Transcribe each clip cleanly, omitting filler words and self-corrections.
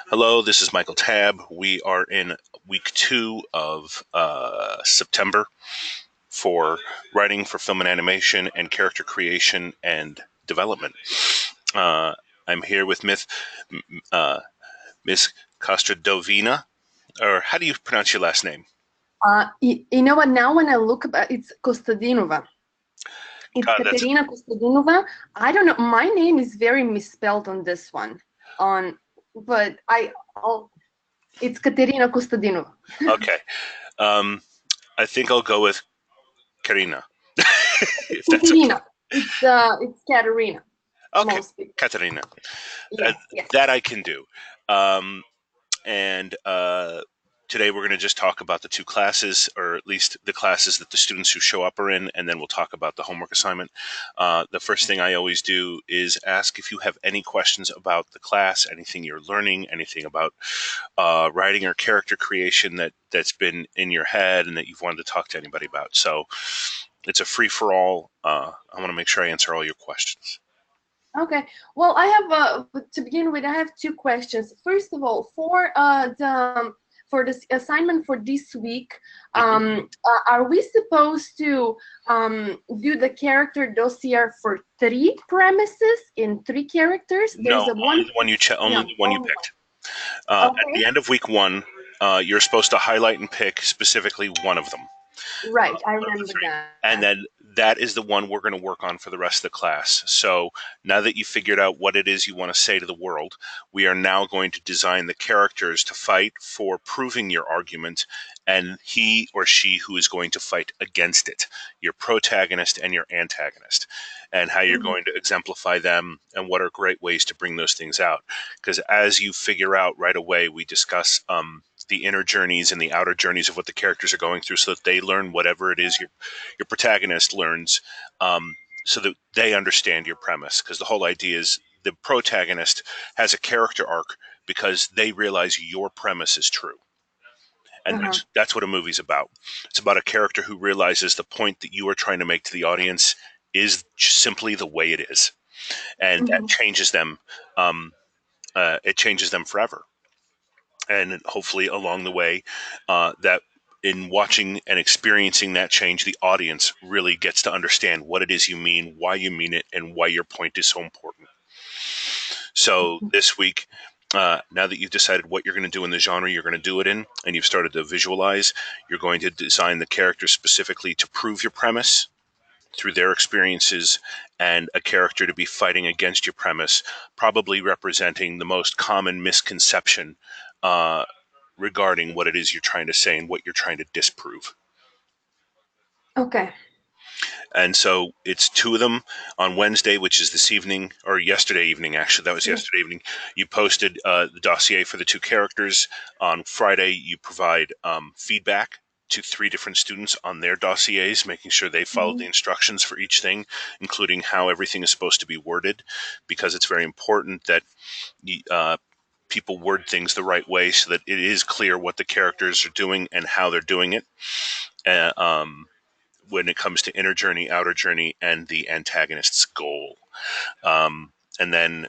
Hello, this is Michael Tabb. We are in week 2 of September for writing for film and animation and character creation and development. Uh, I'm here with uh, Miss Costradovina, or how do you pronounce your last name? You know what? Now when I look about it's Kostadinova. It's God, that's Katerina Kostadinova. I don't know. My name is very misspelled on this one. On but it's Katerina Kostadinova. okay. Um, I think I'll go with Karina, if that's okay. Katerina. It's Katerina. Okay, Most people. Katerina. That Yes, yes. that I can do. Um, and today we're going to just talk about the two classes, or at least the classes that the students who show up are in, and then we'll talk about the homework assignment. The first thing I always do is ask if you have any questions about the class, anything you're learning, anything about writing or character creation that's been in your head and that you've wanted to talk to anybody about. So it's a free-for-all. I want to make sure I answer all your questions. Okay. Well, I have to begin with. I have two questions. First of all, for this assignment for this week, Mhm. are we supposed to do the character dossier for three premises in three characters? No, There's a only one. the one only No, the one you only picked. one. At Okay. the end of week 1, you're supposed to highlight and pick specifically one of them, Right. I one of the remember three. that. And then that is the one we're going to work on for the rest of the class. So now that you figured out what it is you want to say to the world, we are now going to design the characters to fight for proving your argument and he or she who is going to fight against it, your protagonist and your antagonist, and how you're Mhm. going to exemplify them and what are great ways to bring those things out. Because as you figure out right away, we discuss the inner journeys and the outer journeys of what the characters are going through so that they learn whatever it is your protagonist learns, so that they understand your premise. Because the whole idea is the protagonist has a character arc because they realize your premise is true. And Uh-huh. that's what a movie's about. It's about a character who realizes the point that you are trying to make to the audience is simply the way it is. And that Mhm. changes them. It changes them forever. And hopefully along the way, that in watching and experiencing that change, the audience really gets to understand what it is you mean, why you mean it, and why your point is so important. So this week, now that you've decided what you're going to do in the genre you're going to do it in, and you've started to visualize, you're going to design the character specifically to prove your premise through their experiences, and a character to be fighting against your premise, probably representing the most common misconception uh, regarding what it is you're trying to say and what you're trying to disprove. Okay. And so it's two of them on Wednesday, which is this evening, or yesterday evening, actually. That was Yes. yesterday evening. You posted the dossier for the two characters. On Friday, you provide feedback to 3 different students on their dossiers, making sure they followed the Mhm. instructions for each thing, including how everything is supposed to be worded, because it's very important that people word things the right way so that it is clear what the characters are doing and how they're doing it. Uh, um, when it comes to inner journey, outer journey, and the antagonist's goal. And then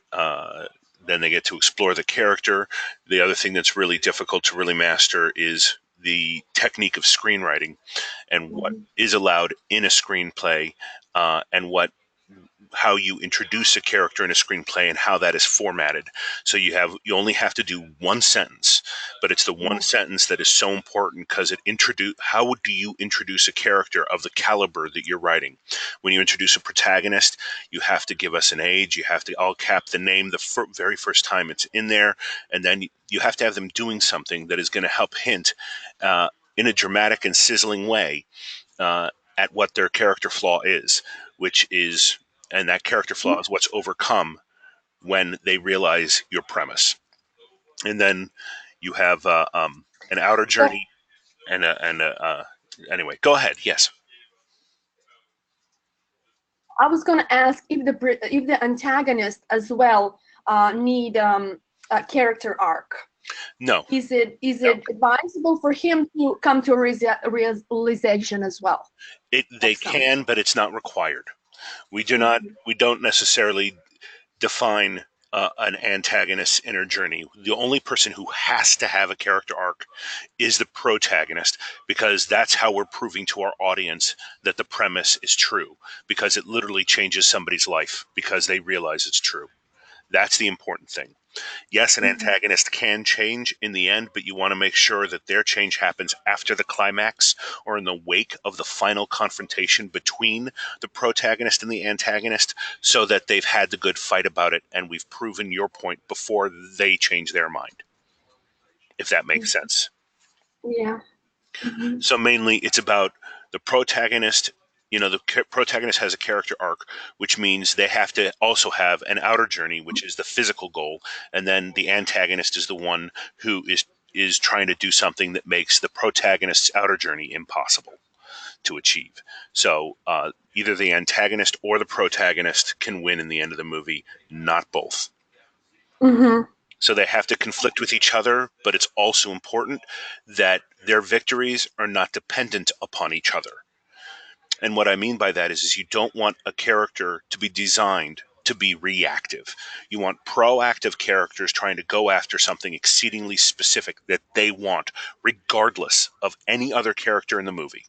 they get to explore the character. The other thing that's really difficult to really master is the technique of screenwriting and what Mhm. is allowed in a screenplay, and what how you introduce a character in a screenplay and how that is formatted. So you only have to do one sentence, but it's the one Yeah. sentence that is so important because it introduce how do you introduce a character of the caliber that you're writing. When you introduce a protagonist, you have to give us an age. You have to all cap the name the very first time it's in there, and then you have to have them doing something that is going to help hint in a dramatic and sizzling way uh, at what their character flaw is, which is, and that character flaw is what's overcome when they realize your premise. And then you have an outer So journey and anyway, go ahead. Yes. I was going to ask if the antagonist as well need a character arc. No, no. Is it advisable for him to come to a realization as well They of some? can, but it's not required. We do not. Mhm. We don't necessarily define an antagonist's inner journey. The only person who has to have a character arc is the protagonist, because that's how we're proving to our audience that the premise is true, because it literally changes somebody's life because they realize it's true. That's the important thing. Yes, an Mhm. antagonist can change in the end, but you want to make sure that their change happens after the climax or in the wake of the final confrontation between the protagonist and the antagonist, so that they've had the good fight about it and we've proven your point before they change their mind, if that makes sense. Yeah. Mhm. So mainly it's about the protagonist. The protagonist has a character arc, which means they have to also have an outer journey, which is the physical goal. And then the antagonist is the one who is trying to do something that makes the protagonist's outer journey impossible to achieve. So either the antagonist or the protagonist can win in the end of the movie, not both. Mhm. So they have to conflict with each other, but it's also important that their victories are not dependent upon each other. And what I mean by that is you don't want a character to be designed to be reactive. You want proactive characters trying to go after something exceedingly specific that they want, regardless of any other character in the movie.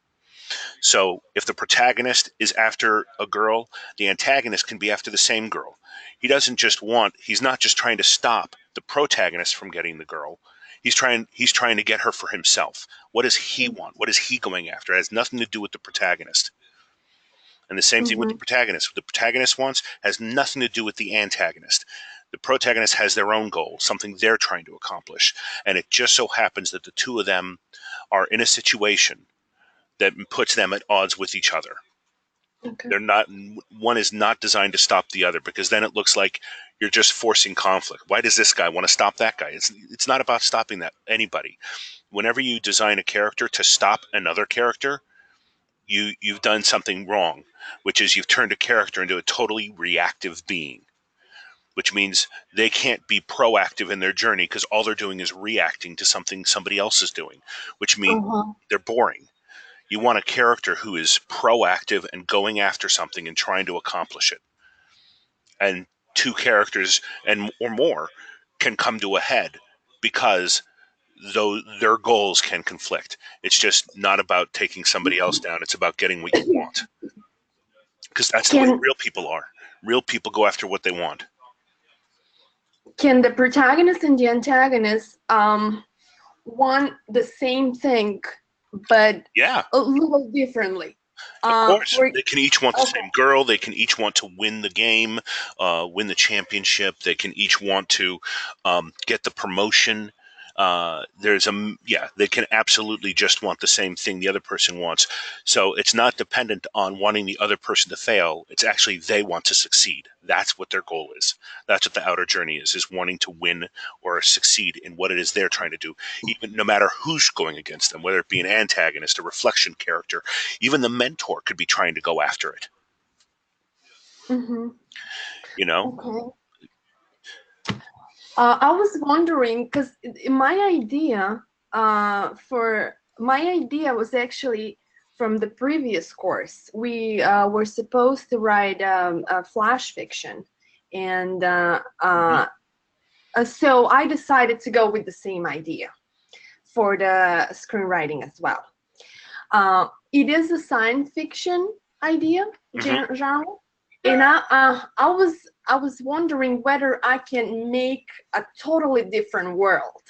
So if the protagonist is after a girl, the antagonist can be after the same girl. He's not just trying to stop the protagonist from getting the girl. He's trying to get her for himself. What does he want? What is he going after? It has nothing to do with the protagonist. And the same thing with the Mhm. protagonist. What the protagonist wants has nothing to do with the antagonist. The protagonist has their own goal, something they're trying to accomplish. And it just so happens that the two of them are in a situation that puts them at odds with each other. Okay. They're not One is not designed to stop the other, because then it looks like you're just forcing conflict. Why does this guy want to stop that guy? It's not about stopping that anybody. Whenever you design a character to stop another character, you've done something wrong, which is you've turned a character into a totally reactive being, which means they can't be proactive in their journey because all they're doing is reacting to something somebody else is doing, which means Uh-huh. they're boring. You want a character who is proactive and going after something and trying to accomplish it. And two characters and or more can come to a head because though their goals can conflict. It's just not about taking somebody else down. It's about getting what you want. Because that's the way Can real people are. Real people go after what they want. can the protagonist and the antagonist want the same thing but Yeah, a little differently? of course. For They can each want the Okay. same girl. They can each want to win the game, win the championship. They can each want to get the promotion. They can absolutely just want the same thing the other person wants. So it's not dependent on wanting the other person to fail. It's actually they want to succeed. That's what their goal is. That's what the outer journey is wanting to win or succeed in what it is they're trying to do, even no matter who's going against them, whether it be an antagonist, a reflection character. Even the mentor could be trying to go after it, Mhm. you know? Okay. I was wondering because my idea was actually from the previous course. We were supposed to write a flash fiction, and Mm-hmm. so I decided to go with the same idea for the screenwriting as well. It is a science fiction idea Mm-hmm. genre, and I was wondering whether I can make a totally different world.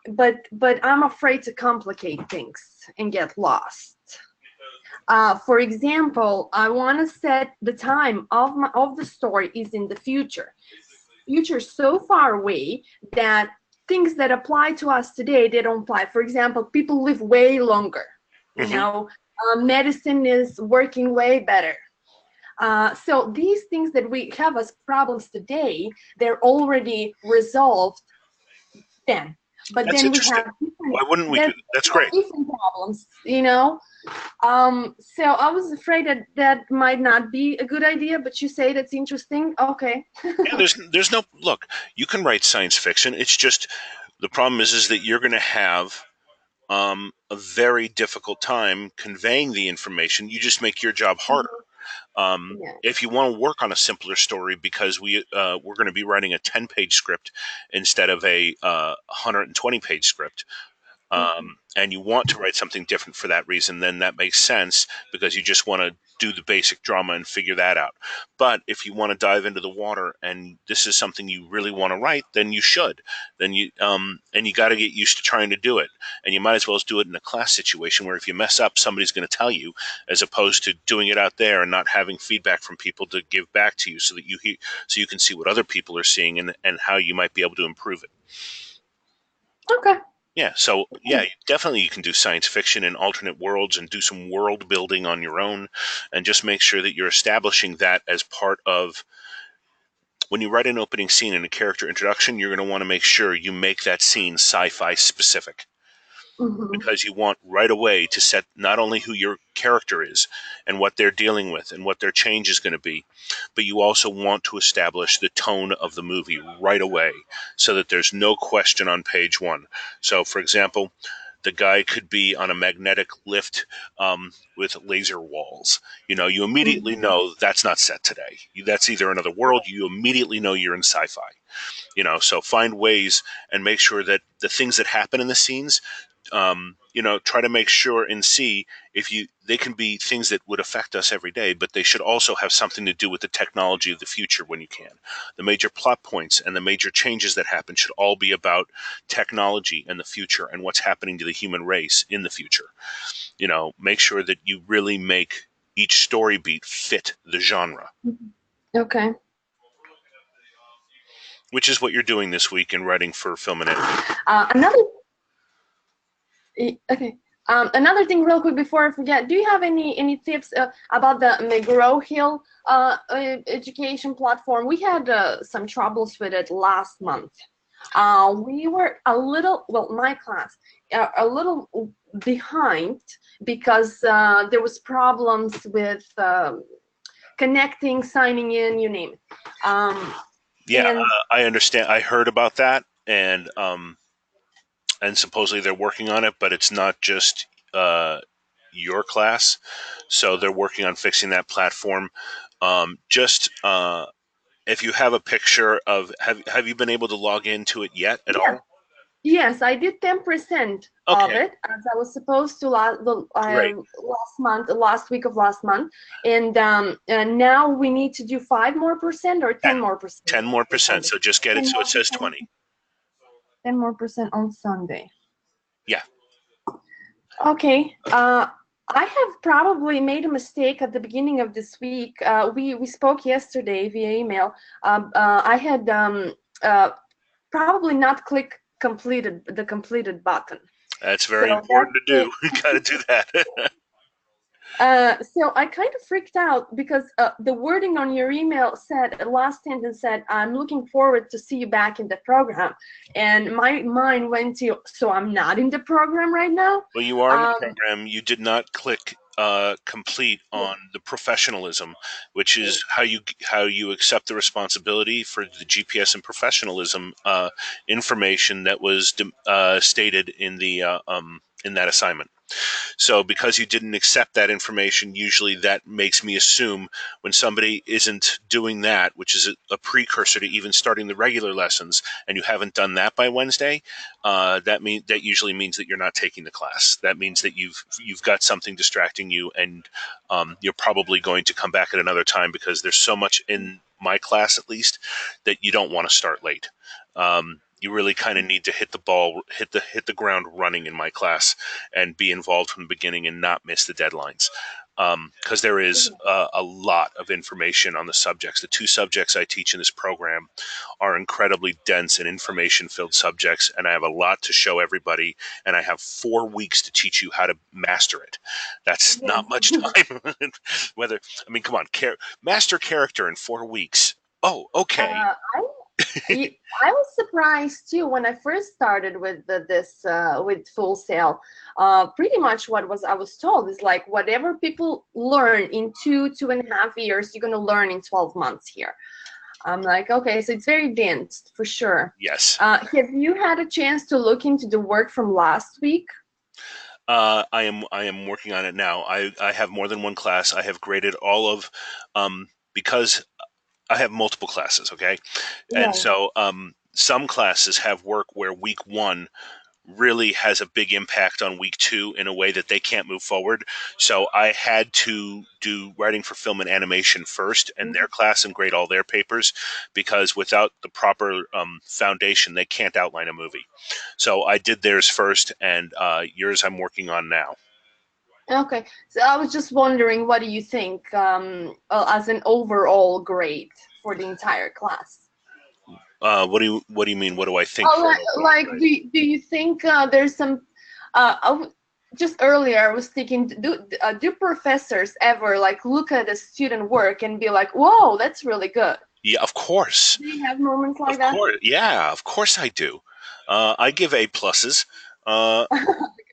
But I'm afraid to complicate things and get lost. For example, I want to set the time of the story is in the future so far away that things that apply to us today, they don't apply. For example, people live way longer. You Mm-hmm. know, medicine is working way better. So these things that we have as problems today, they're already resolved then. But That's then interesting. Why wouldn't we do that? That's we have great. different problems, you know. So I was afraid that that might not be a good idea, but you say that's interesting. Okay. Yeah, there's no look. You can write science fiction. It's just the problem is that you're going to have a very difficult time conveying the information. You just make your job harder. Yeah. If you want to work on a simpler story, because we're going to be writing a 10-page script instead of a 120-page script, Mhm. and you want to write something different for that reason, then that makes sense because you just want to do the basic drama and figure that out. But if you want to dive into the water and this is something you really want to write, then you should. Then and you got to get used to trying to do it. And you might as well do it in a class situation where if you mess up, somebody's going to tell you, as opposed to doing it out there and not having feedback from people to give back to you so that so you can see what other people are seeing and how you might be able to improve it. Okay. Yeah, so yeah, definitely you can do science fiction in alternate worlds and do some world building on your own and just make sure that you're establishing that as part of when you write an opening scene and a character introduction, you're going to want to make sure you make that scene sci-fi specific Hmm. because you want right away to set not only who your character is and what they're dealing with and what their change is going to be, but you also want to establish the tone of the movie right away so that there's no question on page one. So, for example, the guy could be on a magnetic lift with laser walls. You immediately Hmm. know that's not set today. That's either another world. You immediately know you're in sci-fi. So find ways and make sure that the things that happen in the scenes try to make sure and see if they can be things that would affect us every day, but they should also have something to do with the technology of the future when you can. The major plot points and the major changes that happen should all be about technology and the future and what's happening to the human race in the future. Make sure that you really make each story beat fit the genre, Okay. which is what you're doing this week in writing for film and animation. Another okay. Another thing, real quick before I forget, do you have any tips about the McGraw-Hill education platform? We had some troubles with it last month. We were a little, well, my class, a little behind because there was problems with connecting, signing in, you name it. Yeah, And I understand. I heard about that, and supposedly they're working on it, but it's not just your class. So they're working on fixing that platform. Just if you have a picture of have you been able to log into it yet at yeah, all? yes, I did 10% of Okay, it as I was supposed to great. last month, last week of last month, and now we need to do 5% more or 10, 10% more ten more on percent. Sunday. So just get it Ten so it more says percent, 20. 10% more on Sunday. Yeah, Okay. I have probably made a mistake at the beginning of this week. We spoke yesterday via email. I had probably not click completed the completed button. that's So very that's important to it. do. You got to do that. So I kind of freaked out because the wording on your email said, last sentence said, "I'm looking forward to see you back in the program," and my mind went to, so I'm not in the program right now. Well, you are in the Um, program. You did not click complete on the professionalism, which is how you accept the responsibility for the GPS and professionalism information that was stated in that assignment. So because you didn't accept that information, usually that makes me assume when somebody isn't doing that, which is a precursor to even starting the regular lessons, and you haven't done that by Wednesday, that usually means that you're not taking the class. That means that you've got something distracting you, and you're probably going to come back at another time because there's so much in my class, at least, that you don't want to start late. You really kind of need to hit the ground running in my class and be involved from the beginning and not miss the deadlines. Because there is a lot of information on the subjects. The two subjects I teach in this program are incredibly dense and information-filled subjects, and I have a lot to show everybody, and I have 4 weeks to teach you how to master it. That's yes. not much time. Come on, master character in 4 weeks. Oh, okay. Uh, I I was surprised too when I first started with this with Full Sail. Pretty much what was I was told is like whatever people learn in 2.5 years, you're gonna learn in 12 months here. I'm like, okay, so it's very dense for sure. Yes. Have you had a chance to look into the work from last week? I am working on it now. I have more than one class. I have graded all of because I have multiple classes, okay? And Right. so some classes have work where week one really has a big impact on week two in a way that they can't move forward. So I had to do writing for film and animation first and their class and grade all their papers because without the proper foundation, they can't outline a movie. So I did theirs first, and yours I'm working on now. Okay. So I was just wondering, what do you think as an overall grade for the entire class? What do you mean? What do I think for an overall Like, grade? do you think there's some? Just earlier, I was thinking, do professors ever like look at a student work and be like, "Whoa, that's really good"? Yeah, of course. Do you have moments like Of that? course, yeah, of course I do. I give A pluses. Uh,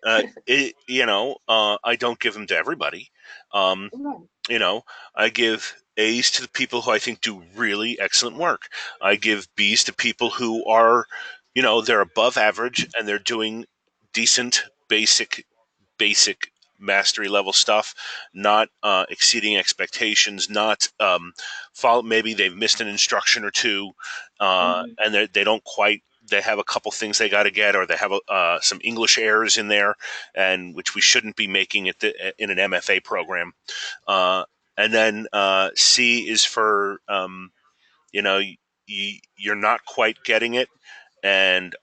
I don't give them to everybody. Um, Right. you know, I give A's to the people who I think do really excellent work. I give B's to people who are, they're above average and they're doing decent, basic mastery level stuff, not exceeding expectations, not follow. Maybe they've missed an instruction or two, Mhm. and they don't quite. They have a couple things they got to get, or they have some English errors in there, and which we shouldn't be making in an MFA program. Uh, and then C is for you know you're not quite getting it, and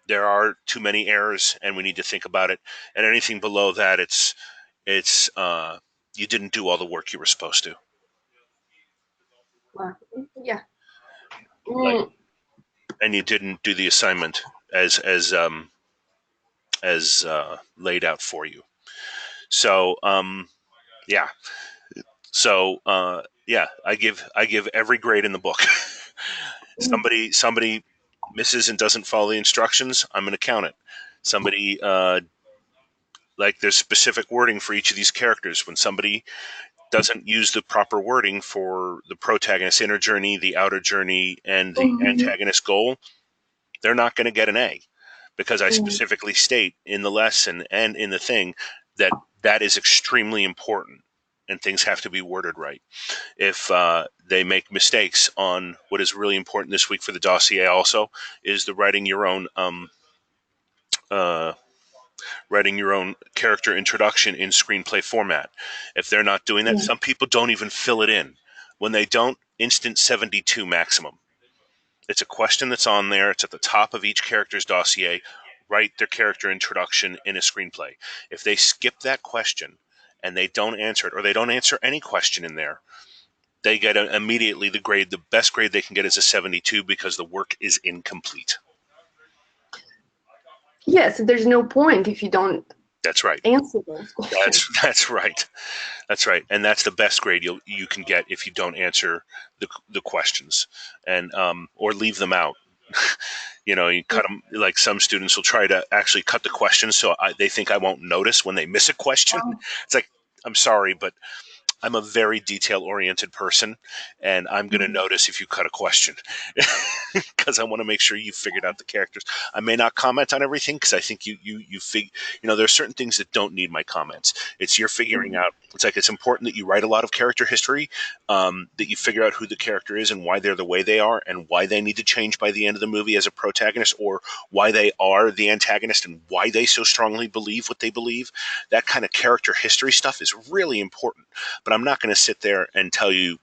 there are too many errors, and we need to think about it. And anything below that, it's you didn't do all the work you were supposed to, Wow. Yeah. like, Mm. and you didn't do the assignment as laid out for you. So yeah, yeah, I give every grade in the book. Mm. Somebody misses and doesn't follow the instructions, I'm going to count it. Somebody like there's specific wording for each of these characters. When somebody doesn't use the proper wording for the protagonist's inner journey, the outer journey, and the Mhm. antagonist goal, they're not going to get an A because I Mm. specifically state in the lesson and in the thing that that is extremely important and things have to be worded right. If they make mistakes on what is really important this week for the dossier, also is the uh, writing your own character introduction in screenplay format. If they're not doing that, Yeah. some people don't even fill it in. When they don't, instant 72 maximum. It's a question that's on there. It's at the top of each character's dossier. Write their character introduction in a screenplay. If they skip that question and they don't answer it, or they don't answer any question in there, they get immediately the grade. The best grade they can get is a 72 because the work is incomplete. Yes, there's no point if you don't That's right. answer those questions. That's right. That's right, and that's the best grade you can get if you don't answer the questions and or leave them out. You cut them. Like some students will try to actually cut the questions so they think I won't notice when they miss a question. Oh. It's like, I'm sorry, but I'm a very detail oriented person, and I'm going to Mhm. notice if you cut a question because I want to make sure you figured out the characters. I may not comment on everything because I think there are certain things that don't need my comments. It's you're figuring Mhm. out. It's like it's important that you write a lot of character history, that you figure out who the character is and why they're the way they are, and why they need to change by the end of the movie as a protagonist, or why they are the antagonist and why they so strongly believe what they believe. That kind of character history stuff is really important, but I'm not going to sit there and tell you,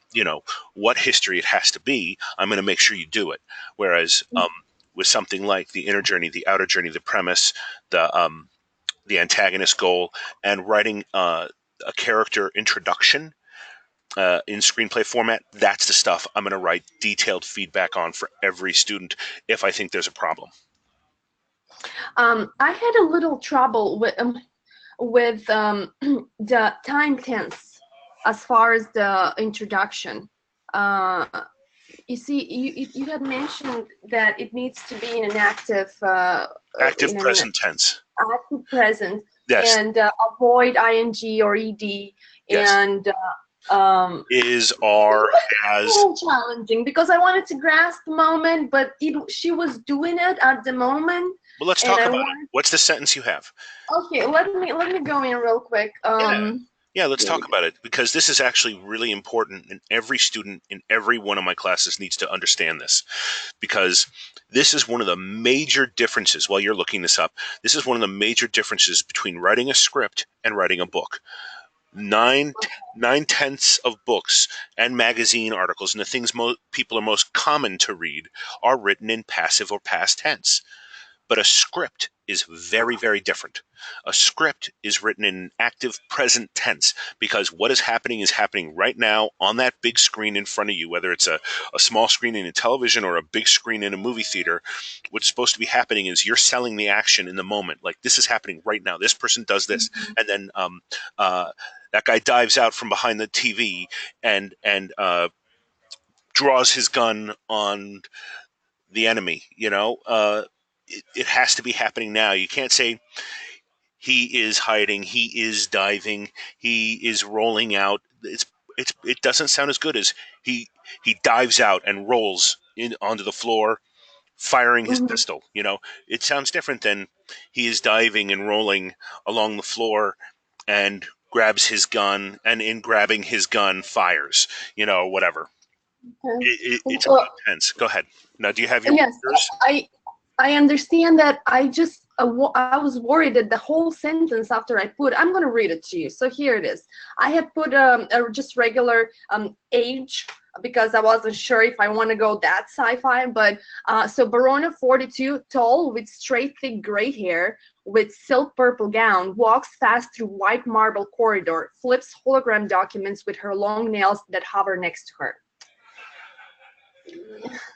what history it has to be. I'm going to make sure you do it. Whereas with something like the inner journey, the outer journey, the premise, the antagonist goal, and writing a character introduction in screenplay format, that's the stuff I'm going to write detailed feedback on for every student if I think there's a problem. I had a little trouble with the time tense as far as the introduction. Uh, you see, you had mentioned that it needs to be Active in an present tense. active present, Yes. and avoid ing or ed, Yes. and Is, It are, was a has. little challenging because I wanted to grasp the moment, but she was doing it at the moment, Well, let's and talk I about it. wanted. What's the sentence you have? Okay, let me go in real quick. Yeah. Yeah, let's Here we talk go. about it because this is actually really important, and every student in every one of my classes needs to understand this because this is one of the major differences. While you're looking this up, this is one of the major differences between writing a script and writing a book. Nine, 9/10 of books and magazine articles and the things people are most common to read are written in passive or past tense. But a script is very, very different. A script is written in active present tense because what is happening right now on that big screen in front of you, whether it's a small screen in a television or a big screen in a movie theater. What's supposed to be happening is you're selling the action in the moment. Like this is happening right now. This person does this. And then that guy dives out from behind the TV and draws his gun on the enemy. It has to be happening now. You can't say he is hiding, he is diving, he is rolling out. It doesn't sound as good as he dives out and rolls in onto the floor, firing his Mhm. pistol. It sounds different than he is diving and rolling along the floor and grabs his gun and in grabbing his gun fires. Whatever. Okay. It's more Well, intense. Go ahead. Now, do you have yes, yours? I understand that. I was worried that the whole sentence after I put, I'm gonna read it to you. So here it is. I had put a just regular age because I wasn't sure if I want to go that sci-fi. But so Barona 42, tall with straight thick gray hair, with silk purple gown, walks fast through white marble corridor, flips hologram documents with her long nails that hover next to her.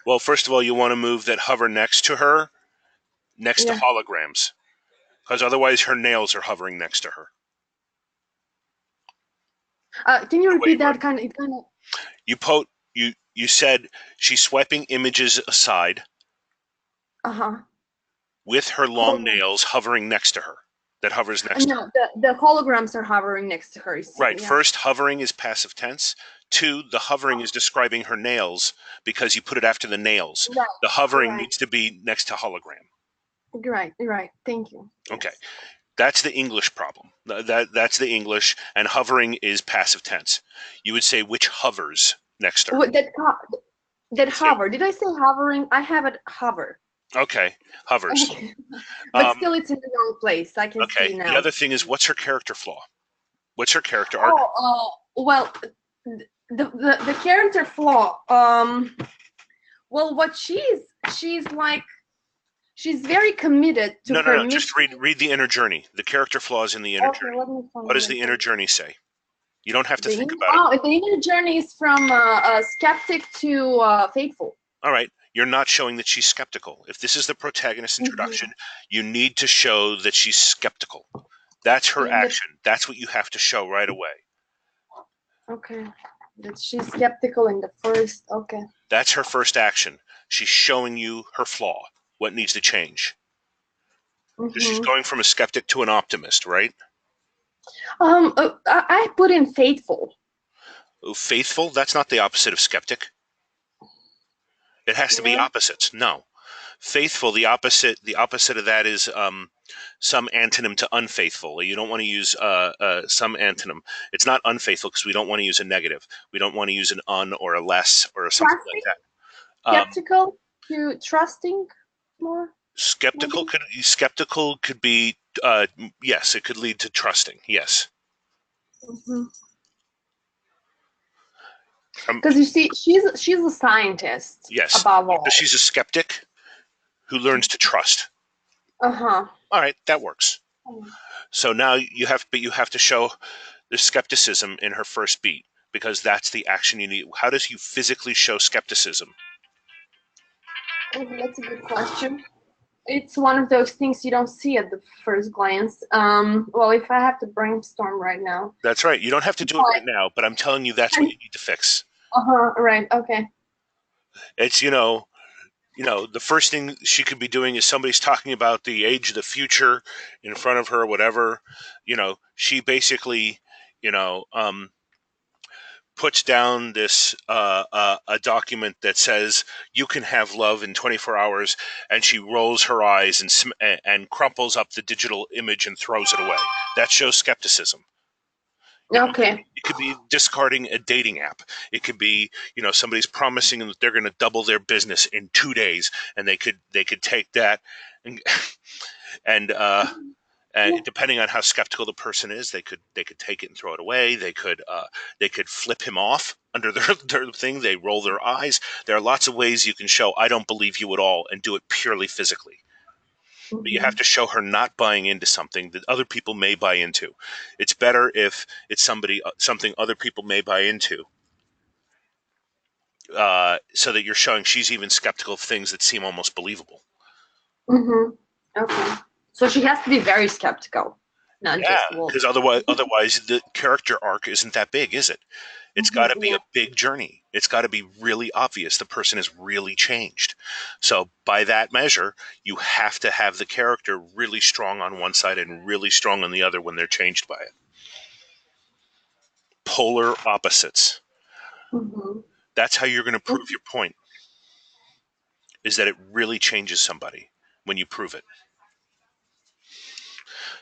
Well, first of all, you want to move that hover next to her, next to Yeah. holograms, because otherwise her nails are hovering next to her. Can you The way repeat you wrote that it. kind of? You said she's swiping images aside Uh-huh. with her long Hologram. nails hovering next to her. That hovers next to her. No, the holograms are hovering next to her. You see, Right. yeah. First, hovering is passive tense. Two, the hovering is describing her nails because you put it after the nails. Right, The hovering right, needs to be next to hologram. right, right. Thank you. Okay. Yes. That's the English problem. That's the English, and hovering is passive tense. You would say which hovers next to her. What that You say hover? Did I say hovering? I have it hover. okay, hovers. Okay. But Um, still, it's in the wrong place. I can see okay. The now. other thing is what's her character flaw? What's her character arc? Well, the character flaw. Well, what she's like, she's very committed to No, no, her no. Just mission. read the inner journey. The character flaws in the inner Okay, journey. let me What find does it. the inner journey say? You don't have to think about it. The inner journey is from skeptic to faithful. All right. You're not showing that she's skeptical. If this is the protagonist Mhm. introduction, you need to show that she's skeptical. That's her In the action. That's what you have to show right away. Okay, that she's skeptical in the first. Okay. That's her first action. She's showing you her flaw, what needs to change. Because she's Mm-hmm. going from a skeptic to an optimist, right? I put in faithful. Faithful, that's not the opposite of skeptic. It has to be No. opposites. No. Faithful, the opposite of that is some antonym to unfaithful. You don't want to use some antonym. It's not unfaithful because we don't want to use a negative. We don't want to use an un or a less or something like Trusting, that. skeptical to trusting more, maybe. Skeptical could be yes, it could lead to trusting. Yes. Mm-hmm. Um, Because you see, she's a scientist yes. above So all. she's a skeptic who learns to trust. Uh-huh. All right, that works. So now you have to show the skepticism in her first beat because that's the action you need. How does you physically show skepticism? Okay, that's a good question. It's one of those things you don't see at the first glance. Well, if I have to brainstorm right now. That's right. You don't have to do it right now, but I'm telling you that's what you need to fix. Uh-huh, right, okay. It's the first thing she could be doing is somebody's talking about the age of the future in front of her, whatever. She basically, you know, um, puts down this a document that says you can have love in 24 hours, and she rolls her eyes and crumples up the digital image and throws it away. That shows skepticism. Okay. It could be discarding a dating app. It could be, somebody's promising that they're going to double their business in 2 days, and they could take that and and depending on how skeptical the person is, they could take it and throw it away. They could flip him off under their thing. They roll their eyes. There are lots of ways you can show I don't believe you at all and do it purely physically. But you have Mhm. to show her not buying into something that other people may buy into. It's better if it's something other people may buy into, so that you're showing she's even skeptical of things that seem almost believable. Mhm. Okay. So she has to be very skeptical, not Yeah, just well. because otherwise the character arc isn't that big, is it? It's got to Mhm. be Yeah. a big journey. It's got to be really obvious the person has really changed. So by that measure, you have to have the character really strong on one side and really strong on the other when they're changed by it. Polar opposites. Mhm. That's how you're going to prove your point, is that it really changes somebody when you prove it.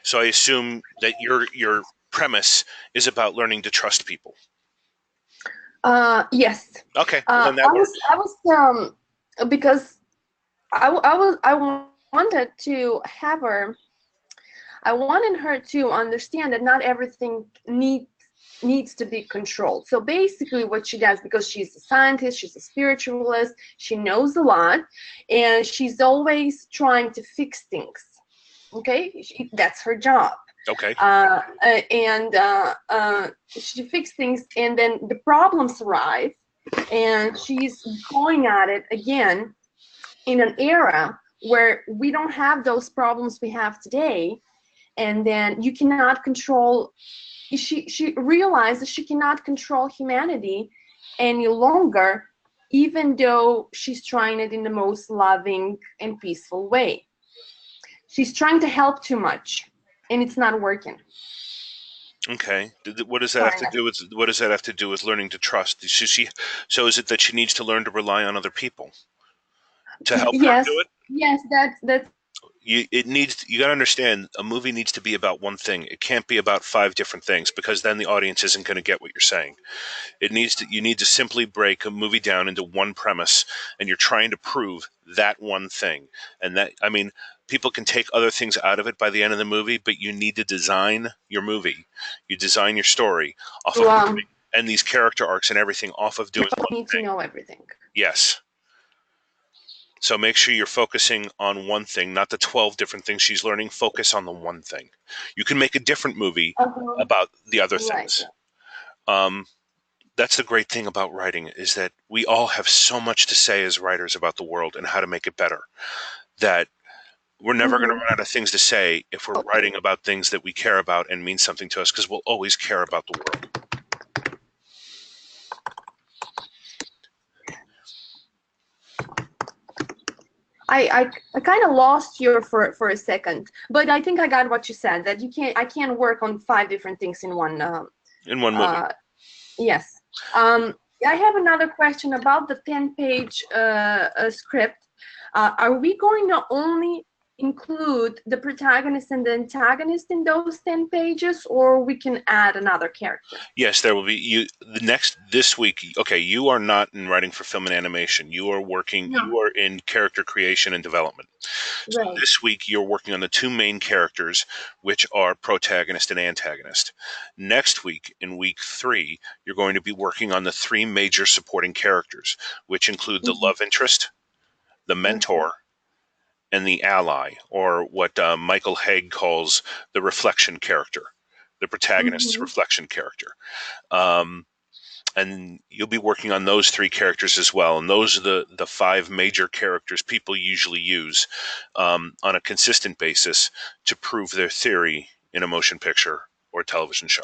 So I assume that your premise is about learning to trust people. Yes. Okay, well then that works. I was because I wanted to have her. I wanted her to understand that not everything needs to be controlled. So basically what she does, because she's a scientist, she's a spiritualist, she knows a lot, and she's always trying to fix things. Okay, that's her job. Okay. She fixes things, and then the problems arise, and she's going at it again in an era where we don't have those problems we have today, and then you cannot control. She realizes she cannot control humanity any longer, even though she's trying it in the most loving and peaceful way. She's trying to help too much, and it's not working. Okay. What does that have Kind to of. do with learning to trust? So is it that she needs to learn to rely on other people to help her do Yes, it? yes, that's You got to understand, a movie needs to be about one thing. It can't be about five different things, because then the audience isn't going to get what you're saying. You need to simply break a movie down into one premise, and you're trying to prove that one thing. And that, I mean, people can take other things out of it by the end of the movie, but you need to design your movie. You design your story off of um, and these character arcs and everything off of doing one need to thing. know everything. Yes. So make sure you're focusing on one thing, not the 12 different things she's learning. Focus on the one thing. You can make a different movie Uh-huh. about the other Right. things. Um, that's the great thing about writing, is that we all have so much to say as writers about the world and how to make it better, that we're never going to Mm-hmm. run out of things to say if we're writing about things that we care about and mean something to us, because we'll always care about the world. I kind of lost you for a second, but I think I got what you said, that I can't work on five different things in one. In one movie. Uh, yes. I have another question about the 10-page script. Are we going to only include the protagonist and the antagonist in those 10 pages, or we can add another character? Yes, there will be this week. Okay, you are not in writing for film and animation. No. You are in character creation and development. So Right. this week you're working on the two main characters, which are protagonist and antagonist. Next week, in week 3, you're going to be working on the three major supporting characters, which include the Mm-hmm. love interest, the Okay. mentor, and the ally, or what Michael Haig calls the reflection character, the protagonist's Mm-hmm. reflection character. Um, and you'll be working on those three characters as well. And those are the five major characters people usually use on a consistent basis to prove their theory in a motion picture or television show.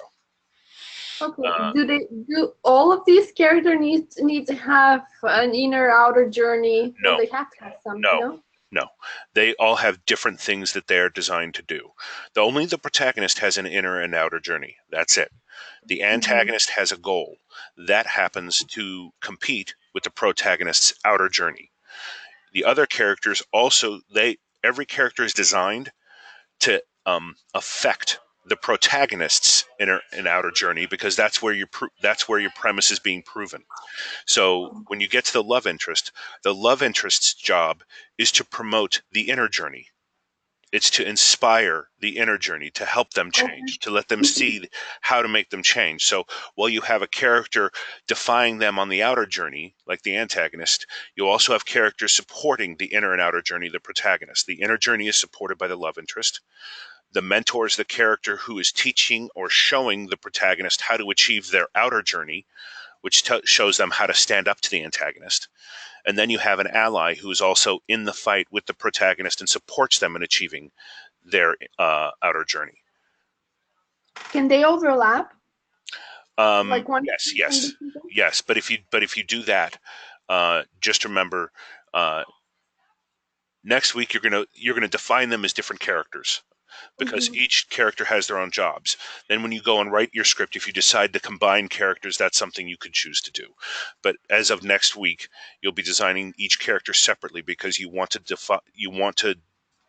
Okay. Uh, Do all of these characters need to have an inner outer journey? Well, no, they have to have some, no, no? No, they all have different things that they're designed to do. Only the protagonist has an inner and outer journey. That's it. The Mm-hmm. antagonist has a goal that happens to compete with the protagonist's outer journey. The other characters also, they every character is designed to affect the protagonist's inner and outer journey, because that's where your premise is being proven. So when you get to the love interest's job is to promote the inner journey. It's to inspire the inner journey, to help them Okay. change, to let them see how to make them change. So while you have a character defying them on the outer journey, like the antagonist, you also have characters supporting the inner and outer journey of the protagonist. The inner journey is supported by the love interest. The mentor is the character who is teaching or showing the protagonist how to achieve their outer journey, which shows them how to stand up to the antagonist. And then you have an ally who is also in the fight with the protagonist and supports them in achieving their outer journey. Can they overlap? Like one Yes, can be yes, people? yes. But if you do that, just remember, uh, next week you're gonna define them as different characters, because Mm-hmm. each character has their own jobs. Then when you go and write your script, if you decide to combine characters, that's something you could choose to do. But as of next week, you'll be designing each character separately, because you want to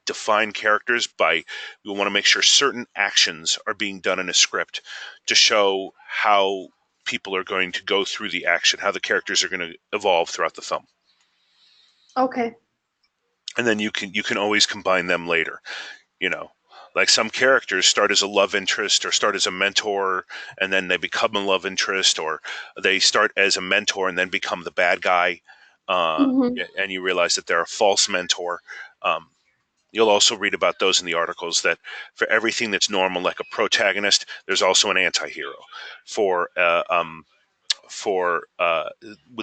define characters by you want to make sure certain actions are being done in a script to show how people are going to go through the action, how the characters are going to evolve throughout the film. Okay. And then you can always combine them later. You know, like some characters start as a love interest or start as a mentor, and then they become a love interest, or they start as a mentor and then become the bad guy, Mm-hmm. and you realize that they're a false mentor. um, You'll also read about those in the articles, that for everything that's normal, like a protagonist, there's also an anti-hero. For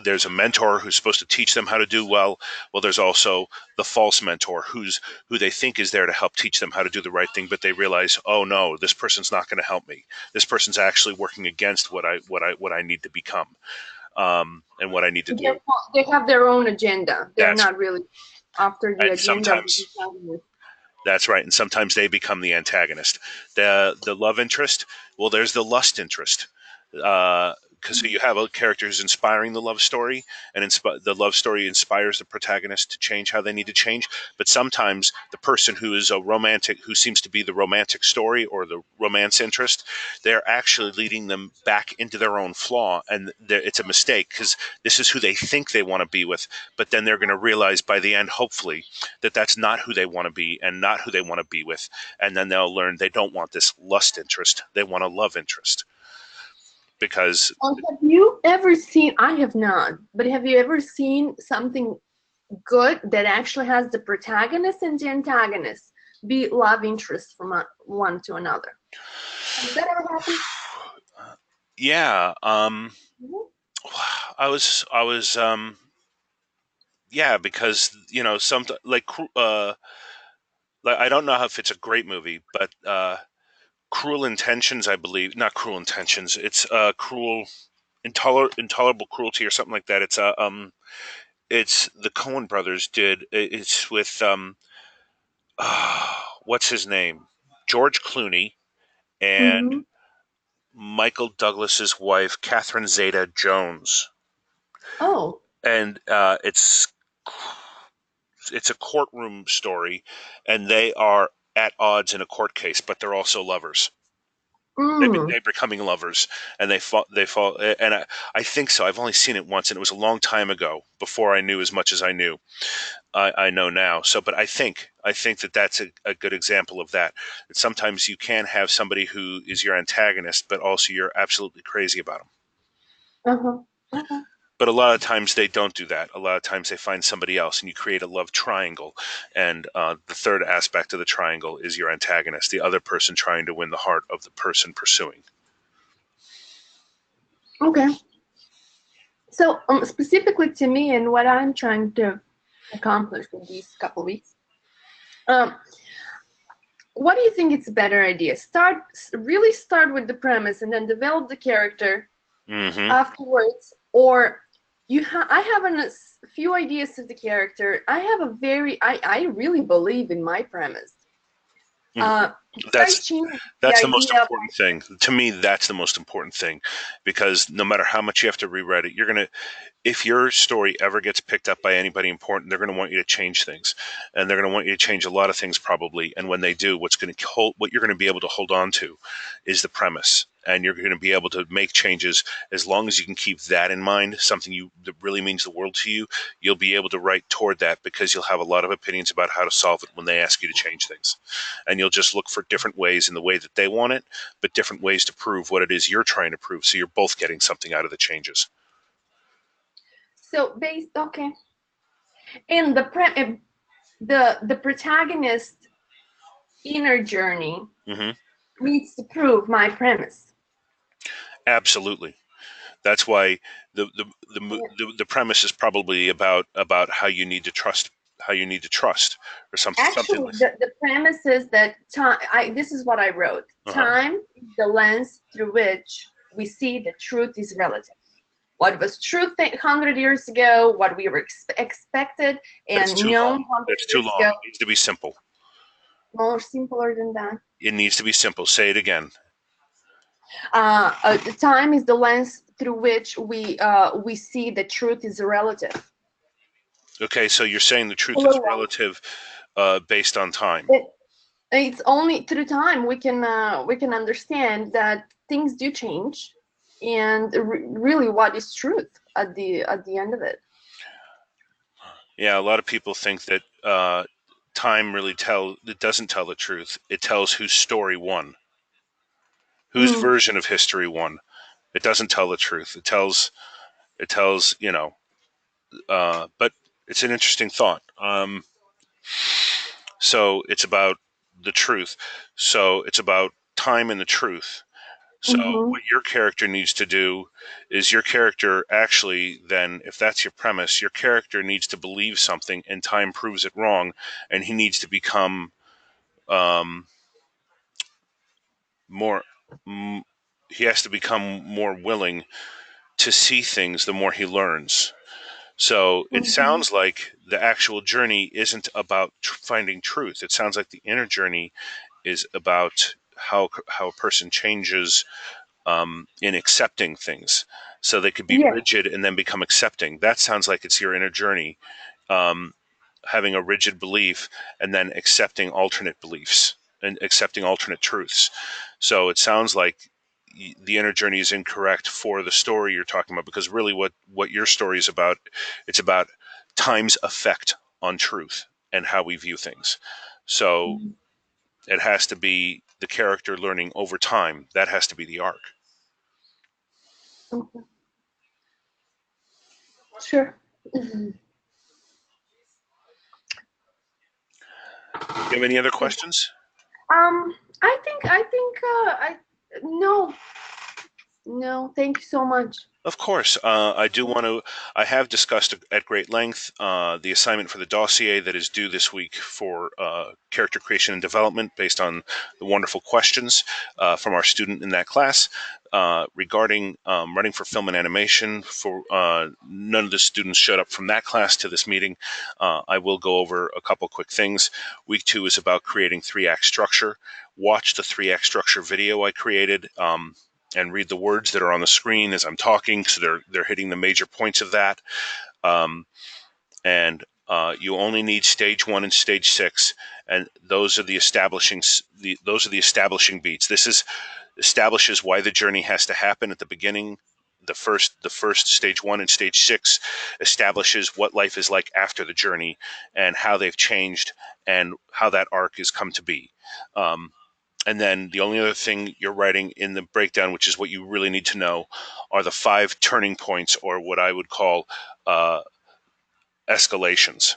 there's a mentor who's supposed to teach them how to do well. Well, there's also the false mentor who they think is there to help teach them how to do the right thing, but they realize, oh no, this person's not going to help me. This person's actually working against what I need to become, and what I need to do. They have their own agenda. They're That's not really after the and agenda of the sometimes protagonist. That's right, and sometimes they become the antagonist. The love interest, well, there's the lust interest, because you have a character who's inspiring the love story, and the love story inspires the protagonist to change how they need to change. But sometimes the person who is a romantic, who seems to be the romantic story or the romance interest, they're actually leading them back into their own flaw, and it's a mistake, because this is who they think they want to be with, but then they're going to realize by the end, hopefully, that that's not who they want to be and not who they want to be with. And then they'll learn they don't want this lust interest, they want a love interest. Because Have you ever seen? I have not, but have you ever seen something good that actually has the protagonist and the antagonist be love interests from one to another? Has that ever happened? yeah, Mhm. I was yeah, because some like, I don't know if it's a great movie, but Cruel Intentions, I believe, not Cruel Intentions, it's Cruel Intolerable Cruelty or something like that. It's the Coen brothers did. It's with what's his name, George Clooney, and Mhm. Michael Douglas's wife, Catherine Zeta-Jones, Oh. and it's a courtroom story, and they are at odds in a court case, but they're also lovers. Mm. They're becoming lovers, and they fall, and I think so. I've only seen it once, and it was a long time ago, before I knew as much as I know now. So, but I think that that's a good example of that. That sometimes you can have somebody who is your antagonist, but also you're absolutely crazy about them. Uh-huh. Uh-huh. But a lot of times they don't do that. A lot of times they find somebody else, and you create a love triangle. And the third aspect of the triangle is your antagonist, the other person trying to win the heart of the person pursuing. Okay. So, specifically to me and what I'm trying to accomplish in these couple weeks, um, what do you think it's a better idea? Really start with the premise and then develop the character Hmm. afterwards, or I have a few ideas of the character. I have a very I really believe in my premise. Mhm. If I That's change the that's the most idea of important thing to me. That's the most important thing, because no matter how much you have to rewrite it, you're gonna if your story ever gets picked up by anybody important, they're going to want you to change things, and they're going to want you to change a lot of things probably. And when they do, what you're going to be able to hold on to is the premise, and you're going to be able to make changes as long as you can keep that in mind. Something that really means the world to you, you'll be able to write toward that because you'll have a lot of opinions about how to solve it when they ask you to change things, and you'll just look for different ways in the way that they want it, but different ways to prove what it is you're trying to prove. So you're both getting something out of the changes. so based okay, and the protagonist inner journey Hmm. needs to prove my premise. Absolutely. That's why the the, the premise is probably about how you need to trust or something Actually, like. the premise is that time. This is what I wrote. Uh-huh. Time is the lens through which we see that truth is relative. What was true 100 years ago, what we were expected That's and too long. known 100 That's too years long. ago, It needs to be simple. more simpler than that. It needs to be simple. Say it again. Time is the lens through which we see that truth is relative. Okay, so you're saying the truth is Plural. relative based on time. It, it's only through time we can understand that things do change, and really, what is truth at the end of it? Yeah, a lot of people think that time really it doesn't tell the truth. It tells whose story won, whose Mm, version of history won. It doesn't tell the truth. It tells but it's an interesting thought. So it's about the truth. So it's about time and the truth. So mm-hmm. what your character needs to do is your character actually then, if that's your premise, your character needs to believe something and time proves it wrong, and he needs to become um, more. Mm, he has to become more willing to see things the more he learns. So it Mm-hmm. sounds like the actual journey isn't about finding truth. It sounds like the inner journey is about how a person changes in accepting things. So they could be Yes. rigid and then become accepting. That sounds like it's your inner journey, um, having a rigid belief and then accepting alternate beliefs and accepting alternate truths. So it sounds like the inner journey is incorrect for the story you're talking about, because really what your story is about, it's about time's effect on truth and how we view things. So Mhm. it has to be the character learning over time. That has to be the arc. Okay. Sure. You have any other questions? I no, no, thank you so much. Of course. I do want to. I have discussed at great length the assignment for the dossier that is due this week for character creation and development based on the wonderful questions from our student in that class regarding running for film and animation. For none of the students showed up from that class to this meeting. I will go over a couple quick things. Week 2 is about creating 3-act structure. Watch the 3-act structure video I created. And read the words that are on the screen as I'm talking, so they're hitting the major points of that. Um, and you only need stage 1 and stage 6, and those are the establishing beats. This is establishes why the journey has to happen at the beginning. The first stage 1 and stage 6 establishes what life is like after the journey and how they've changed and how that arc has come to be. And then the only other thing you're writing in the breakdown, which is what you really need to know, are the 5 turning points, or what I would call uh, escalations,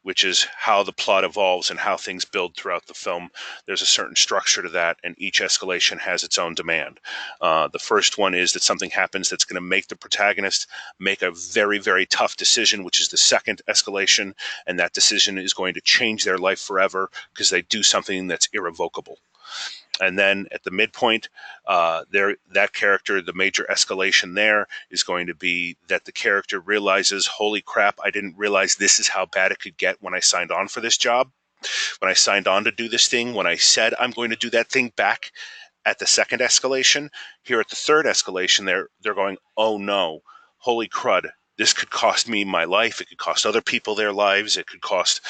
which is how the plot evolves and how things build throughout the film. There's a certain structure to that, and each escalation has its own demand. The first one is that something happens that's going to make the protagonist make a very, very tough decision, which is the second escalation, and that decision is going to change their life forever because they do something that's irrevocable. And then at the midpoint, that character, the major escalation there is going to be that the character realizes, holy crap, I didn't realize this is how bad it could get when I signed on for this job, when I signed on to do this thing, when I said I'm going to do that thing back at the second escalation. Here at the third escalation, they're going, oh no, holy crud, this could cost me my life. It could cost other people their lives. It could cost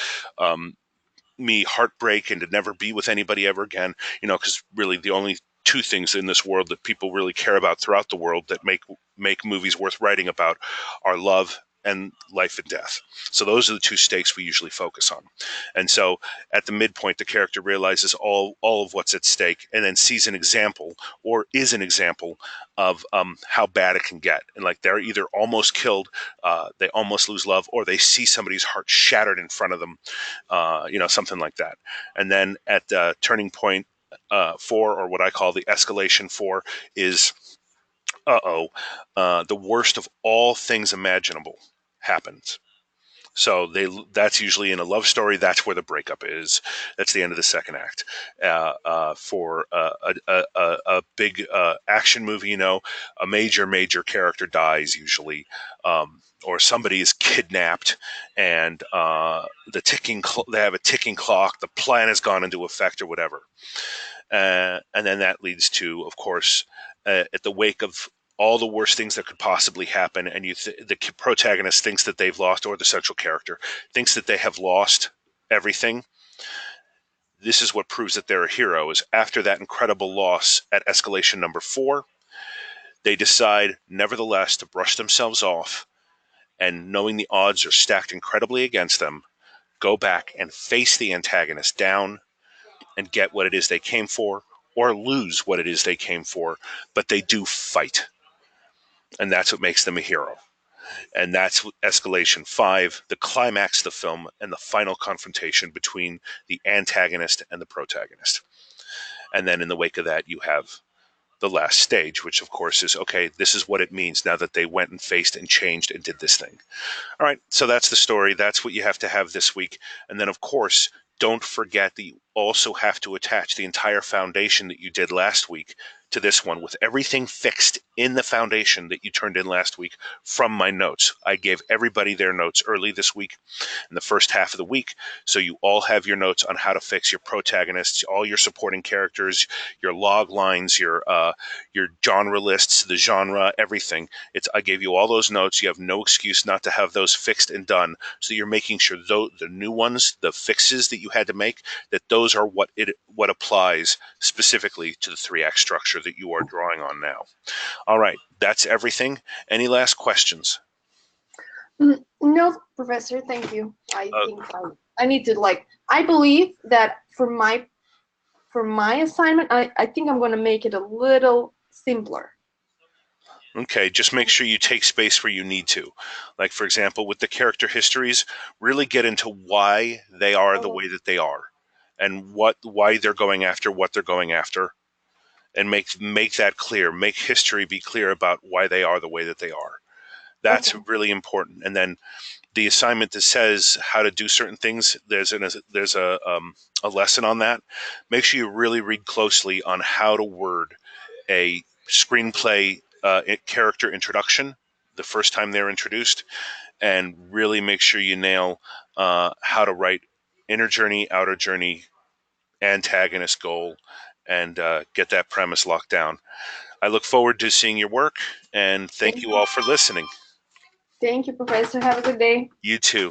me heartbreak and to never be with anybody ever again. Because really the only two things in this world that people really care about throughout the world that make movies worth writing about are love and life and death. So those are the two stakes we usually focus on. And so at the midpoint, the character realizes all of what's at stake and then sees an example or is an example of how bad it can get. And like they're either almost killed, they almost lose love, or they see somebody's heart shattered in front of them, something like that. And then at turning point 4, or what I call the escalation 4, is the worst of all things imaginable happens. So that's usually in a love story. That's where the breakup is. That's the end of the second act. For a big action movie, a major character dies usually, or somebody is kidnapped, and they have a ticking clock. The plan has gone into effect, or whatever. And then that leads to, of course, at the wake of all the worst things that could possibly happen, and the protagonist thinks that they've lost, or the central character thinks that they have lost everything. This is what proves that they're a hero, is after that incredible loss at escalation number 4, they decide, nevertheless, to brush themselves off, and knowing the odds are stacked incredibly against them, go back and face the antagonist down and get what it is they came for, or lose what it is they came for, but they do fight. And that's what makes them a hero. And that's escalation 5, the climax of the film and the final confrontation between the antagonist and the protagonist. And then in the wake of that, you have the last stage, which of course is, okay, this is what it means now that they went and faced and changed and did this thing. All right, so that's the story. That's what you have to have this week. And then, of course, don't forget that you also have to attach the entire foundation that you did last week to this one, with everything fixed in the foundation that you turned in last week from my notes. I gave everybody their notes early this week in the first half of the week, so you all have your notes on how to fix your protagonists, all your supporting characters, your log lines, your genre lists, the genre, everything. I gave you all those notes. You have no excuse not to have those fixed and done. So you're making sure the new ones, the fixes that you had to make, that those are what applies specifically to the 3-act structure that you are drawing on now. All right, that's everything. Any last questions? No, Professor, thank you. I Uh, think I need to I believe that for my assignment, I think I'm going to make it a little simpler. Okay, just make sure you take space where you need to. Like, for example, with the character histories, really get into why they are the way that they are, and why they're going after what they're going after, and make that clear. Make history be clear about why they are the way that they are. That's Okay. really important. And then the assignment that says how to do certain things, there's a lesson on that. Make sure you really read closely on how to word a screenplay character introduction the first time they're introduced, and really make sure you nail how to write inner journey, outer journey, antagonist, goal, and get that premise locked down. I look forward to seeing your work, and thank Thank you all for listening. thank you, Professor. Have a good day. You too.